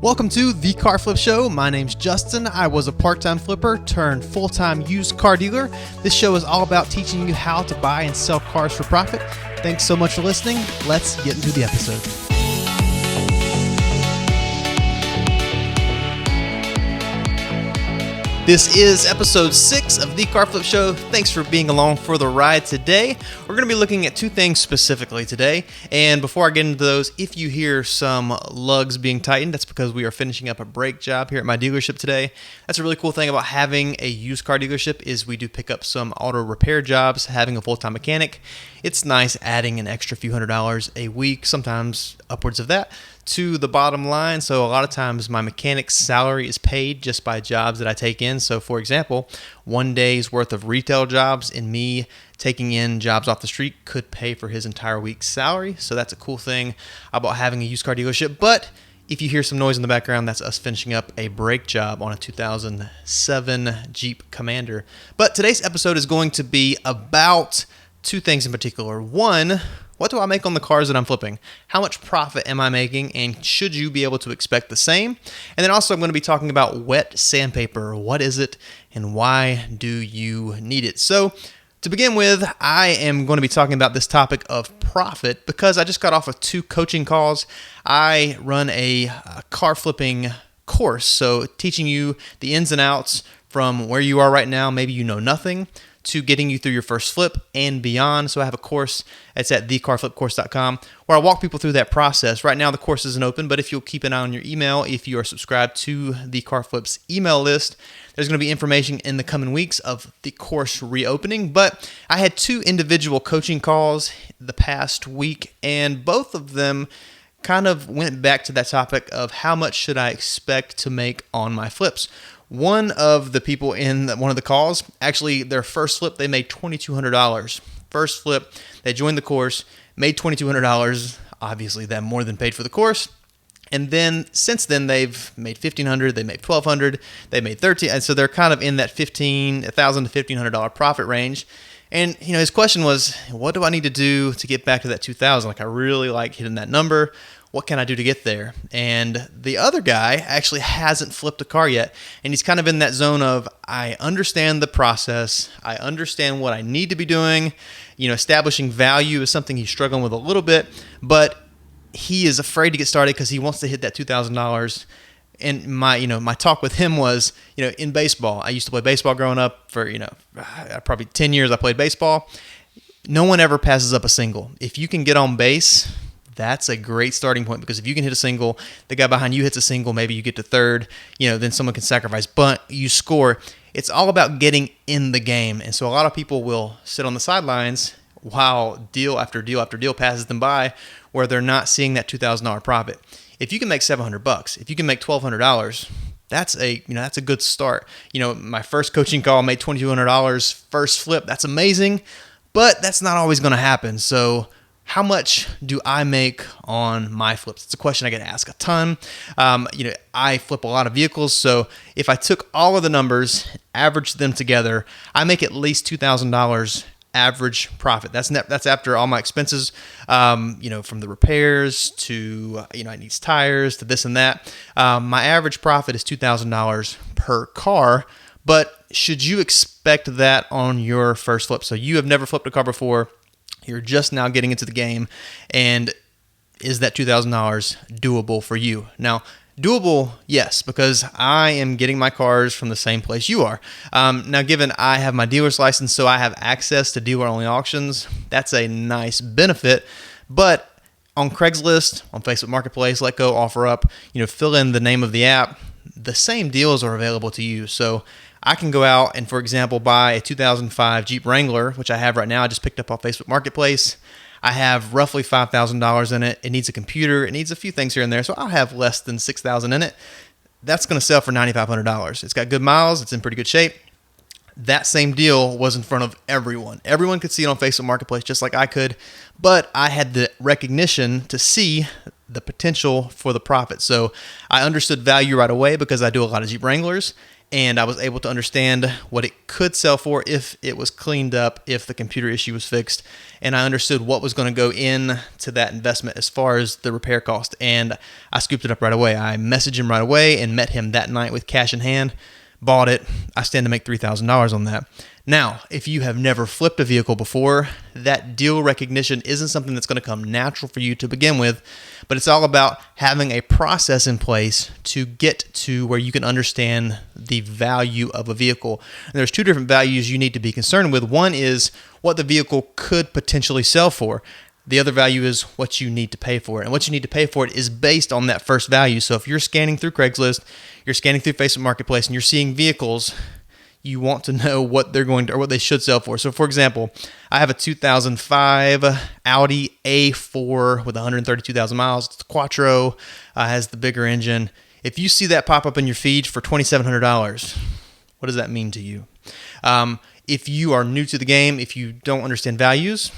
Welcome to the Car Flip Show. My name's Justin. I was a part-time flipper turned full-time used car dealer. This show is all about teaching you how to buy and sell cars for profit. Thanks so much for listening. Let's get into the episode. This is episode 6 of the Car Flip Show. Thanks for being along for the ride today. We're going to be looking at two things specifically today. And before I get into those, if you hear some lugs being tightened, that's because we are finishing up a brake job here at my dealership today. That's a really cool thing about having a used car dealership is we do pick up some auto repair jobs, having a full-time mechanic. It's nice adding an extra few $100s a week, sometimes upwards of that, to the bottom line. So a lot of times my mechanic's salary is paid just by jobs that I take in. So for example, one day's worth of retail jobs and me taking in jobs off the street could pay for his entire week's salary. So that's a cool thing about having a used car dealership. But if you hear some noise in the background, that's us finishing up a brake job on a 2007 Jeep Commander. But today's episode is going to be about two things in particular. One, what do I make on the cars that I'm flipping? How much profit am I making? And should you be able to expect the same? And then also I'm going to be talking about wet sandpaper. What is it and why do you need it? So to begin with, I am going to be talking about this topic of profit because I just got off of 2 coaching calls. I run a car flipping course, so teaching you the ins and outs from where you are right now, maybe you know nothing, to getting you through your first flip and beyond. So I have a course. It's at thecarflipcourse.com where I walk people through that process. Right now the course isn't open, but if you'll keep an eye on your email, if you are subscribed to the Car Flips email list, there's going to be information in the coming weeks of the course reopening. But I had 2 individual coaching calls the past week, and both of them kind of went back to that topic of how much should I expect to make on my flips. One of the people in one of the calls, actually their first flip, they made $2,200. First flip, they joined the course, made $2,200. Obviously, that more than paid for the course. And then since then, they've made $1,500, they made $1,200, they made $1,300. And so they're kind of in that $1,000 to $1,500 profit range. And his question was, what do I need to do to get back to that $2,000? Like, I really like hitting that number. What can I do to get there? And the other guy actually hasn't flipped a car yet. And he's kind of in that zone of, I understand the process. I understand what I need to be doing. Establishing value is something he's struggling with a little bit, but he is afraid to get started because he wants to hit that $2,000. And my talk with him was, in baseball, I used to play baseball growing up for, probably 10 years I played baseball. No one ever passes up a single. If you can get on base, that's a great starting point, because if you can hit a single, the guy behind you hits a single, maybe you get to third, then someone can sacrifice bunt, you score. It's all about getting in the game. And so a lot of people will sit on the sidelines while deal after deal after deal passes them by, where they're not seeing that $2,000 profit. If you can make $700, if you can make $1,200, that's a good start. My first coaching call made $2,200 first flip. That's amazing, but that's not always going to happen. So how much do I make on my flips? It's a question I get asked a ton. I flip a lot of vehicles, so if I took all of the numbers, averaged them together, I make at least $2,000 average profit. That's after all my expenses, from the repairs to, I need tires to this and that. My average profit is $2,000 per car, but should you expect that on your first flip? So you have never flipped a car before. You're just now getting into the game, and is that $2,000 doable for you? Now, doable, yes, because I am getting my cars from the same place you are. Now, given I have my dealer's license, so I have access to dealer-only auctions, that's a nice benefit. But on Craigslist, on Facebook Marketplace, Let Go, OfferUp, fill in the name of the app, the same deals are available to you. So I can go out and, for example, buy a 2005 Jeep Wrangler, which I have right now. I just picked up off Facebook Marketplace. I have roughly $5,000 in it. It needs a computer. It needs a few things here and there, so I'll have less than $6,000 in it. That's going to sell for $9,500. It's got good miles. It's in pretty good shape. That same deal was in front of everyone. Everyone could see it on Facebook Marketplace just like I could, but I had the recognition to see the potential for the profit. So I understood value right away because I do a lot of Jeep Wranglers, and I was able to understand what it could sell for if it was cleaned up, if the computer issue was fixed, and I understood what was going to go into that investment as far as the repair cost, and I scooped it up right away. I messaged him right away and met him that night with cash in hand, bought it. I stand to make $3,000 on that. Now, if you have never flipped a vehicle before, that deal recognition isn't something that's going to come natural for you to begin with, but it's all about having a process in place to get to where you can understand the value of a vehicle. And there's two different values you need to be concerned with. One is what the vehicle could potentially sell for. The other value is what you need to pay for it. And what you need to pay for it is based on that first value. So if you're scanning through Craigslist, you're scanning through Facebook Marketplace, and you're seeing vehicles, you want to know what they're going to, or what they should sell for. So for example, I have a 2005 Audi A4 with 132,000 miles. It's a Quattro, has the bigger engine. If you see that pop up in your feed for $2,700, what does that mean to you? If you are new to the game, if you don't understand values,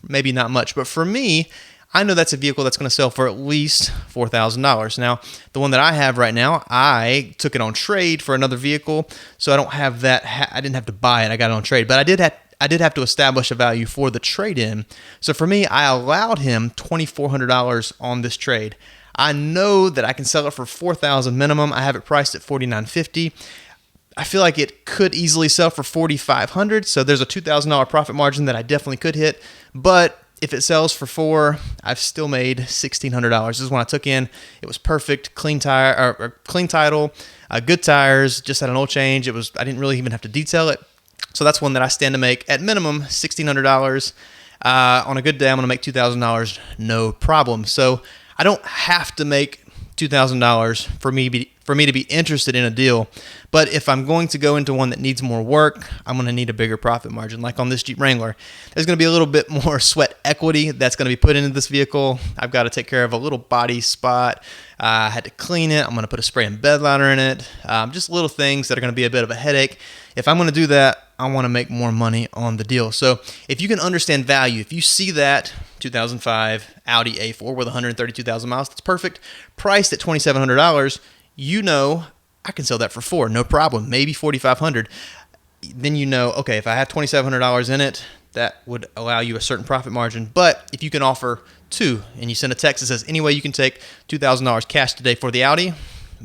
maybe not much. But for me, I know that's a vehicle that's going to sell for at least $4,000. Now, the one that I have right now, I took it on trade for another vehicle, so I don't have that. I didn't have to buy it. I got it on trade, but I did have to establish a value for the trade-in. So for me, I allowed him $2,400 on this trade. I know that I can sell it for $4,000 minimum. I have it priced at $4,950. I feel like it could easily sell for $4,500. So there's a $2,000 profit margin that I definitely could hit, but if it sells for $4,000, I've still made $1,600. This is when I took in. It was perfect, clean tire, or clean title, good tires. Just had an oil change. I didn't really even have to detail it. So that's one that I stand to make at minimum $1,600. On a good day, I'm going to make $2,000, no problem. So I don't have to make $2,000 for me to be interested in a deal. But if I'm going to go into one that needs more work, I'm going to need a bigger profit margin. Like on this Jeep Wrangler, there's going to be a little bit more sweat equity that's going to be put into this vehicle. I've got to take care of a little body spot. I had to clean it. I'm going to put a spray and bed liner in it. Just little things that are going to be a bit of a headache. If I'm going to do that, I want to make more money on the deal. So if you can understand value, if you see that 2005 Audi A4 with 132,000 miles, that's perfect, priced at $2,700, you know I can sell that for $4,000, no problem, maybe $4,500. Then you know, okay, if I have $2,700 in it, that would allow you a certain profit margin. But if you can offer $2,000 and you send a text that says, anyway, you can take $2,000 cash today for the Audi,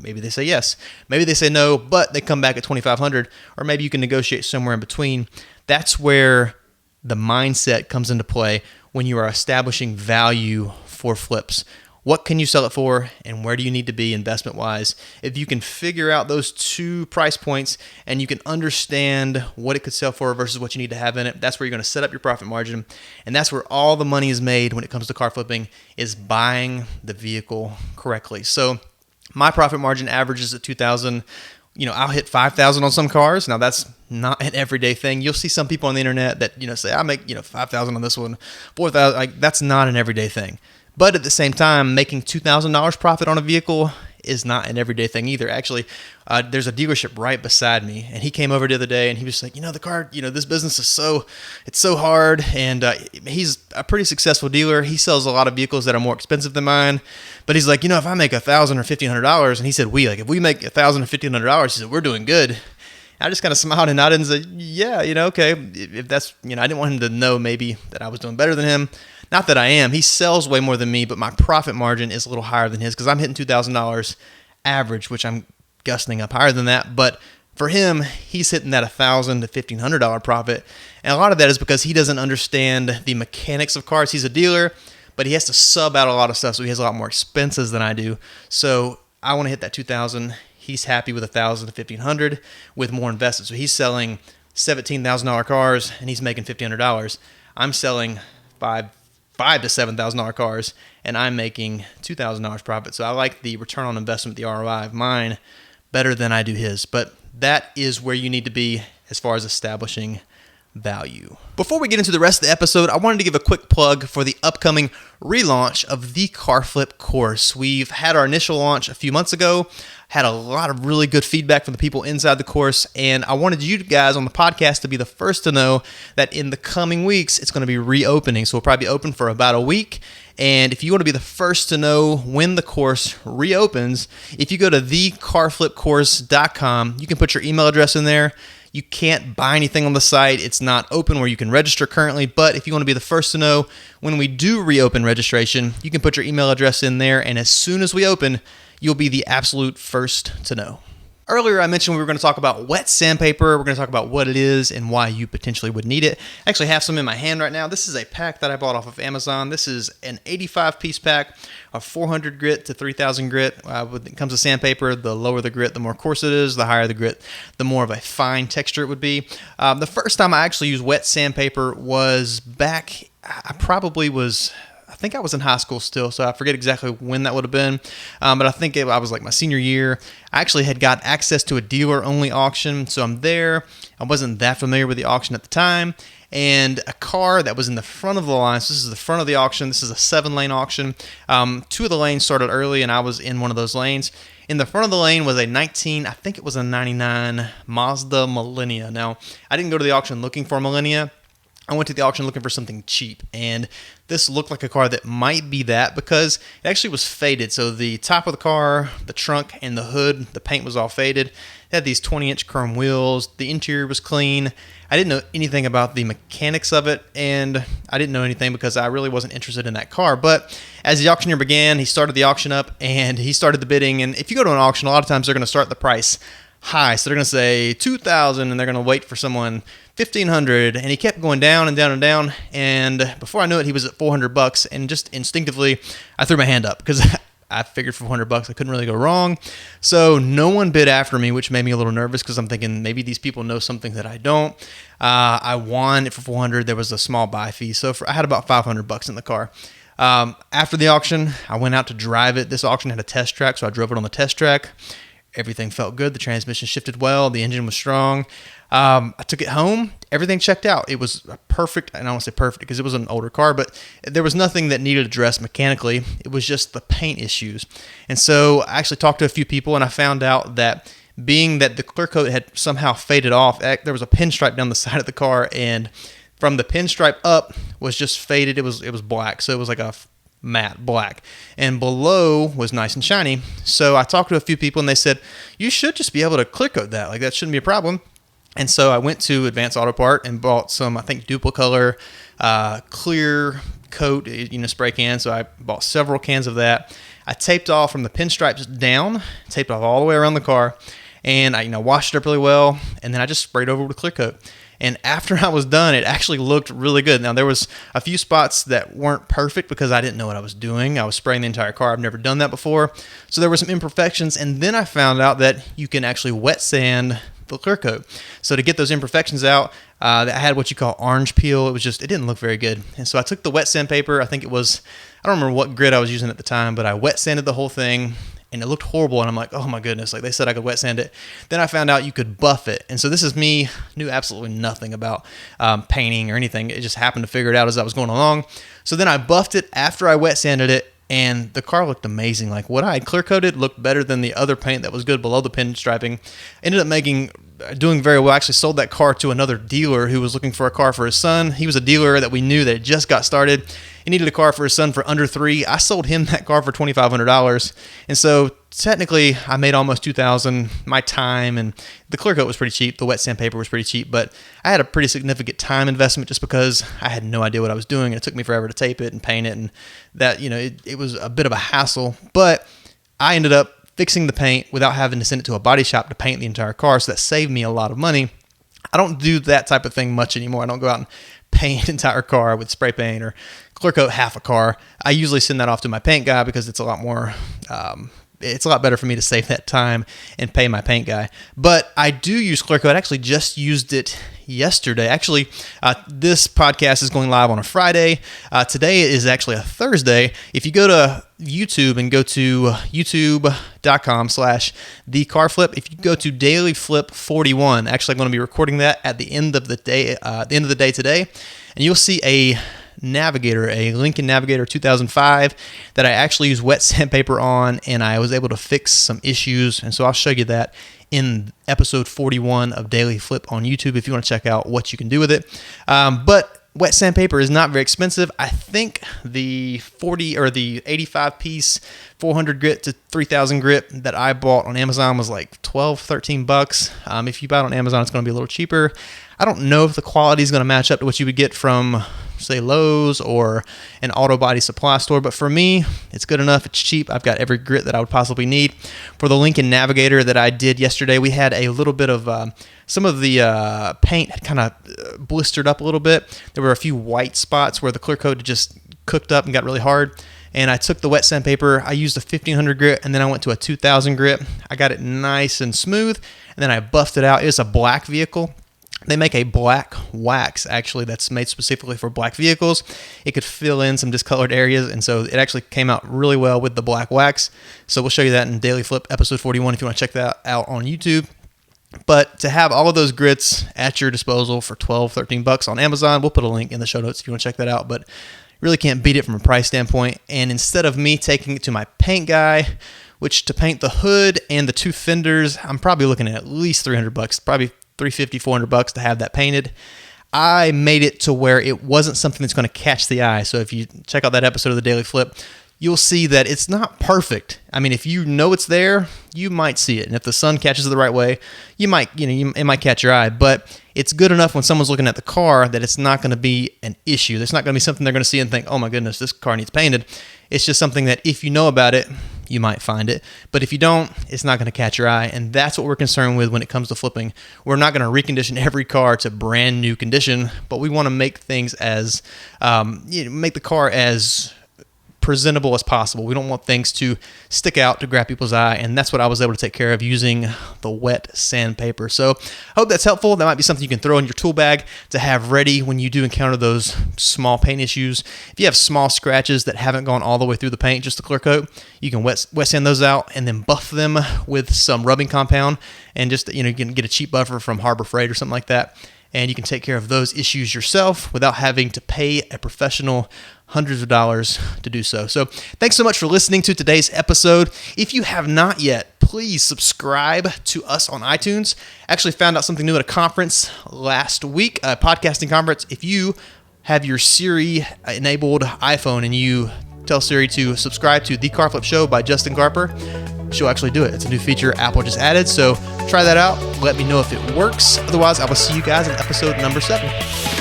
maybe they say yes. Maybe they say no, but they come back at $2,500, or maybe you can negotiate somewhere in between. That's where the mindset comes into play when you are establishing value for flips. What can you sell it for, and where do you need to be investment-wise? If you can figure out those two price points and you can understand what it could sell for versus what you need to have in it, that's where you're going to set up your profit margin, and that's where all the money is made when it comes to car flipping, is buying the vehicle correctly. So my profit margin averages at $2,000. I'll hit $5,000 on some cars. Now that's not an everyday thing. You'll see some people on the internet that say I make $5,000 on this one, $4,000. Like, that's not an everyday thing. But at the same time, making $2,000 profit on a vehicle is not an everyday thing either. Actually, there's a dealership right beside me, and he came over the other day, and he was like, the car, this business is it's so hard, and he's a pretty successful dealer. He sells a lot of vehicles that are more expensive than mine, but he's like, if I make $1,000 or $1,500, and he said, if we make $1,000 or $1,500, he said, we're doing good. I just kind of smiled and nodded and said, yeah, okay. If that's, I didn't want him to know maybe that I was doing better than him. Not that I am. He sells way more than me, but my profit margin is a little higher than his because I'm hitting $2,000 average, which I'm gusting up higher than that. But for him, he's hitting that $1,000 to $1,500 profit. And a lot of that is because he doesn't understand the mechanics of cars. He's a dealer, but he has to sub out a lot of stuff, so he has a lot more expenses than I do. So I want to hit that $2,000. He's happy with $1,000 to $1,500 with more invested. So he's selling $17,000 cars, and he's making $1,500. I'm selling $5,000 to $7,000 cars, and I'm making $2,000 profit. So I like the return on investment, the ROI of mine, better than I do his. But that is where you need to be as far as establishing value. Before we get into the rest of the episode, I wanted to give a quick plug for the upcoming relaunch of the Car Flip course. We've had our initial launch a few months ago, had a lot of really good feedback from the people inside the course, and I wanted you guys on the podcast to be the first to know that in the coming weeks, it's going to be reopening. So we'll probably be open for about a week. And if you want to be the first to know when the course reopens, if you go to thecarflipcourse.com, you can put your email address in there. You can't buy anything on the site. It's not open where you can register currently. But if you want to be the first to know when we do reopen registration, you can put your email address in there. And as soon as we open, you'll be the absolute first to know. Earlier, I mentioned we were going to talk about wet sandpaper. We're going to talk about what it is and why you potentially would need it. I actually have some in my hand right now. This is a pack that I bought off of Amazon. This is an 85-piece pack of 400 grit to 3,000 grit. When it comes to sandpaper, the lower the grit, the more coarse it is. The higher the grit, the more of a fine texture it would be. The first time I actually used wet sandpaper was back, I think I was in high school still, so I forget exactly when that would have been, but I think I was like my senior year. I actually had got access to a dealer-only auction, so I'm there. I wasn't that familiar with the auction at the time, and a car that was in the front of the line, so this is the front of the auction. This is a 7-lane auction. 2 of the lanes started early, and I was in one of those lanes. In the front of the lane was a 99 Mazda Millennia. Now, I didn't go to the auction looking for a Millennia. I went to the auction looking for something cheap, and this looked like a car that might be that because it actually was faded. So the top of the car, the trunk, and the hood, the paint was all faded. It had these 20-inch chrome wheels. The interior was clean. I didn't know anything about the mechanics of it, and I didn't know anything because I really wasn't interested in that car. But as the auctioneer began, he started the auction up, and he started the bidding. And if you go to an auction, a lot of times they're going to start the price high. So they're going to say $2,000, and they're going to wait for someone $1,500, and he kept going down and down and down, and before I knew it, he was at $400, and just instinctively, I threw my hand up because I figured for $400 I couldn't really go wrong. So no one bid after me, which made me a little nervous because I'm thinking maybe these people know something that I don't. I won it for $400. There was a small buy fee, so I had about $500 in the car. After the auction, I went out to drive it. This auction had a test track, so I drove it on the test track. Everything felt good. The transmission shifted well. The engine was strong. I took it home. Everything checked out. It was perfect. And I don't want to say perfect because it was an older car, but there was nothing that needed addressed mechanically. It was just the paint issues. And so I actually talked to a few people, and I found out that being that the clear coat had somehow faded off, there was a pinstripe down the side of the car, and from the pinstripe up was just faded. It was black. So it was like a matte black, and below was nice and shiny. So I talked to a few people, and they said, you should just be able to clear coat that. Like, that shouldn't be a problem. And so I went to Advanced Auto Part and bought some, I think, Duplicolor clear coat, spray can. So I bought several cans of that. I taped off from the pinstripes down, taped off all the way around the car, and I washed it up really well, and then I just sprayed over with clear coat. And after I was done, it actually looked really good. Now, there was a few spots that weren't perfect because I didn't know what I was doing. I was spraying the entire car. I've never done that before. So there were some imperfections. And then I found out that you can actually wet sand the clear coat. So to get those imperfections out, I had what you call orange peel. It didn't look very good. And so I took the wet sandpaper. I don't remember what grit I was using at the time, but I wet sanded the whole thing. And it looked horrible, and I'm like, oh my goodness, like they said I could wet sand it. Then I found out you could buff it, and so this is me, knew absolutely nothing about painting or anything. It just happened to figure it out as I was going along. So then I buffed it after I wet sanded it, and the car looked amazing. Like what I had clear coated looked better than the other paint that was good below the pinstriping. Ended up doing very well. I actually sold that car to another dealer who was looking for a car for his son. He was a dealer that we knew that just got started. He needed a car for his son for under $3,000. I sold him that car for $2,500. And so technically I made almost $2,000. My time and the clear coat was pretty cheap. The wet sandpaper was pretty cheap, but I had a pretty significant time investment just because I had no idea what I was doing. And it took me forever to tape it and paint it. And that, it was a bit of a hassle, but I ended up fixing the paint without having to send it to a body shop to paint the entire car. So that saved me a lot of money. I don't do that type of thing much anymore. I don't go out and paint an entire car with spray paint or clear coat half a car. I usually send that off to my paint guy because it's a lot more, it's a lot better for me to save that time and pay my paint guy. But I do use clear coat. I actually just used it yesterday. Actually, this podcast is going live on a Friday. Today is actually a Thursday. If you go to YouTube and go to youtube.com/thecarflip, if you go to Daily Flip 41, actually I'm going to be recording that at the end of the day today, and you'll see a Navigator, a Lincoln Navigator 2005 that I actually used wet sandpaper on, and I was able to fix some issues. And so I'll show you that in episode 41 of Daily Flip on YouTube if you want to check out what you can do with it. But wet sandpaper is not very expensive. I think the 85 piece 400 grit to 3000 grit that I bought on Amazon was like $12-13. If you buy it on Amazon, it's going to be a little cheaper. I don't know if the quality is going to match up to what you would get from, say, Lowe's or an auto body supply store, but for me, it's good enough. It's cheap. I've got every grit that I would possibly need. For the Lincoln Navigator that I did yesterday, we had a little bit of some of the paint had kind of blistered up a little bit. There were a few white spots where the clear coat had just cooked up and got really hard. And I took the wet sandpaper, I used a 1500 grit, and then I went to a 2000 grit. I got it nice and smooth, and then I buffed it out. It's a black vehicle. They make a black wax, actually, that's made specifically for black vehicles. It could fill in some discolored areas, and so it actually came out really well with the black wax. So we'll show you that in Daily Flip episode 41 if you want to check that out on YouTube. But to have all of those grits at your disposal for $12-13 on Amazon, we'll put a link in the show notes if you want to check that out. But really can't beat it from a price standpoint. And instead of me taking it to my paint guy, which to paint the hood and the two fenders, I'm probably looking at least $300, probably $350-400 to have that painted. I made it to where it wasn't something that's going to catch the eye. So if you check out that episode of the Daily Flip, you'll see that it's not perfect. I mean, if you know it's there, you might see it. And if the sun catches it the right way, it might catch your eye. But it's good enough when someone's looking at the car that it's not going to be an issue. There's not going to be something they're going to see and think, oh my goodness, this car needs painted. It's just something that if you know about it, you might find it. But if you don't, it's not going to catch your eye. And that's what we're concerned with when it comes to flipping. We're not going to recondition every car to brand new condition, but we want to make things as, make the car as presentable as possible. We don't want things to stick out to grab people's eye, and that's what I was able to take care of using the wet sandpaper. So I hope that's helpful. That might be something you can throw in your tool bag to have ready when you do encounter those small paint issues. If you have small scratches that haven't gone all the way through the paint, just the clear coat, you can wet sand those out and then buff them with some rubbing compound, and just you can get a cheap buffer from Harbor Freight or something like that. And you can take care of those issues yourself without having to pay a professional hundreds of dollars to do so. So thanks so much for listening to today's episode. If you have not yet, please subscribe to us on iTunes. I actually found out something new at a conference last week, a podcasting conference. If you have your Siri-enabled iPhone and you tell Siri to subscribe to The Car Flip Show by Justin Carper, she'll actually do it. It's a new feature Apple just added, so try that out. Let me know if it works. Otherwise, I will see you guys in episode number 7.